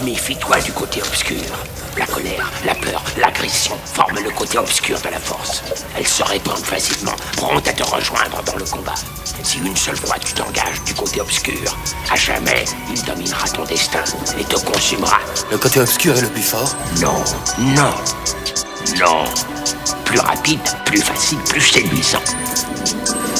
Méfie-toi du côté obscur. La colère, la peur, l'agression forment le côté obscur de la force. Elles se répandent facilement, promptes à te rejoindre dans le combat. Si une seule fois tu t'engages du côté obscur, à jamais, il dominera ton destin et te consumera. Le côté obscur est le plus fort? Non, non, non. Plus rapide, plus facile, plus séduisant.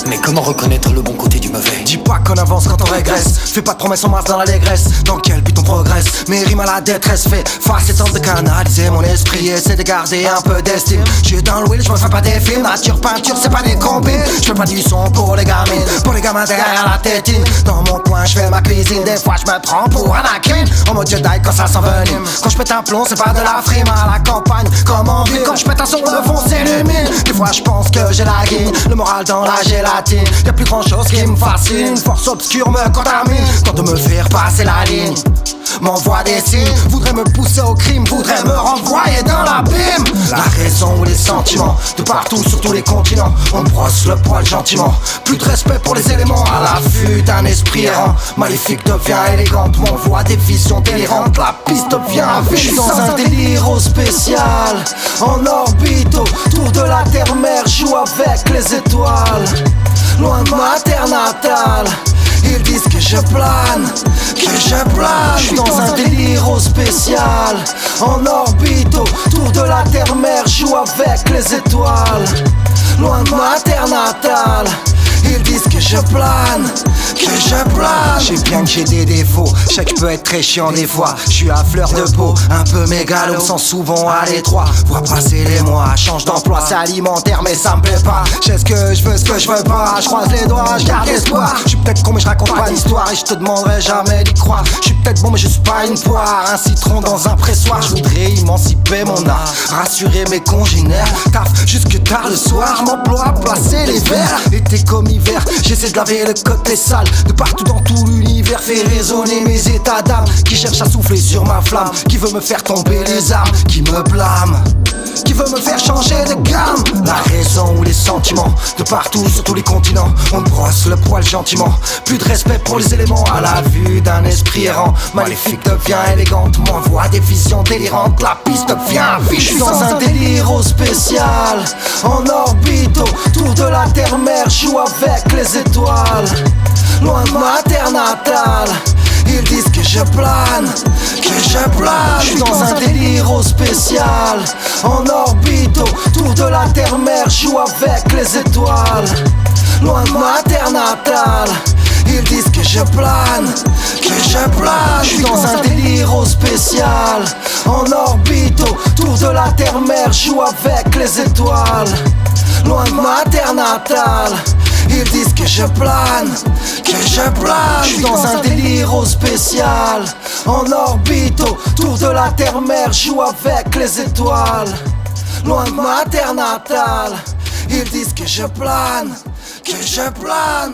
Mais comment reconnaître le bon côté du mauvais? Dis pas qu'on avance quand on régresse. Fais pas de promesses en masse dans l'allégresse. Dans quel but on progresse? Mes rimes à la détresse. Fais face et tente de canaliser mon esprit. Essaie de garder un peu d'estime. J'suis dans le wheel, j'me fais pas des films. Nature, peinture, c'est pas des combines. J'fais pas du son pour les gamines, pour les gamins derrière la tétine. Dans mon coin, j'fais ma cuisine. Des fois j'me prends pour Anakin. En mode Jedi quand ça s'envenime. Quand j'pète un plomb, c'est pas de la frime à la campagne. Comme en ville, quand j'pète un son, le fond s'illumine. Des fois j'pense que j'ai la guine. Le moral dans la gélatine. Y'a plus grand chose qui me fascine. Une force obscure me contamine. Tant de me faire passer la ligne. M'envoie des signes, voudrait me pousser au crime, voudrait me renvoyer dans l'abîme. La raison ou les sentiments, de partout sur tous les continents, on me brosse le poil gentiment. Plus de respect pour les éléments, à l'affût d'un esprit errant. Maléfique devient élégante, m'envoie des visions délirantes. La piste devient vide. J'suis dans un délire spécial, en orbite autour de la terre-mère, joue avec les étoiles. Loin de ma terre natale, ils disent que je plane, que je plane. J'suis dans un délire spécial, en orbite autour de la terre-mère, joue avec les étoiles. Loin de ma terre natale, ils disent que je plane, que je plane. J'sais bien que j'ai des défauts, j'sais que j'peux être très chiant des fois. J'suis à fleur de peau, un peu mégalo, sans souvent à l'étroit. Vois passer les mois, change d'emploi, c'est alimentaire mais ça me plaît pas. J'sais ce que j'veux, ce que j'veux pas, j'croise les doigts, j'garde espoir. J'suis peut-être con mais j'raconte pas d'histoire et j'te demanderai jamais d'y croire. J'suis peut-être bon mais je suis pas une poire, un citron dans un pressoir. J'voudrais émanciper mon art, rassurer mes congénères. Taf jusque tard le soir, m'emploie à placer les verres. Été comme hiver, j'essaie de laver le côté sale de partout dans tout l'univers. Fait résonner mes états d'âme qui cherchent à souffler sur ma flamme, qui veut me faire tomber les armes, qui me blâme, qui veut me faire changer de gamme. La raison ou les sentiments, de partout sur tous les continents, on me brosse le poil gentiment. Plus de respect pour les éléments, à la vue d'un esprit errant. Maléfique devient élégante, m'envoie des visions délirantes. La piste devient vide. J'suis dans un délire spécial, en orbite autour de la terre-mère, joue avec les étoiles. Loin de ma terre natale, ils disent que je plane, que je plane. J'suis dans un délire spécial, en orbite autour de la terre-mère, joue avec les étoiles. Loin de ma terre natale, ils disent que je plane, que je plane. J'suis dans un délire spécial, en orbite autour de la terre-mère, joue avec les étoiles. Loin de ma terre natale, ils disent que je plane, que je plane. J'suis dans un délire spécial, en orbite autour de la terre-mère, joue avec les étoiles. Loin de ma terre natale, ils disent que je plane, que je plane.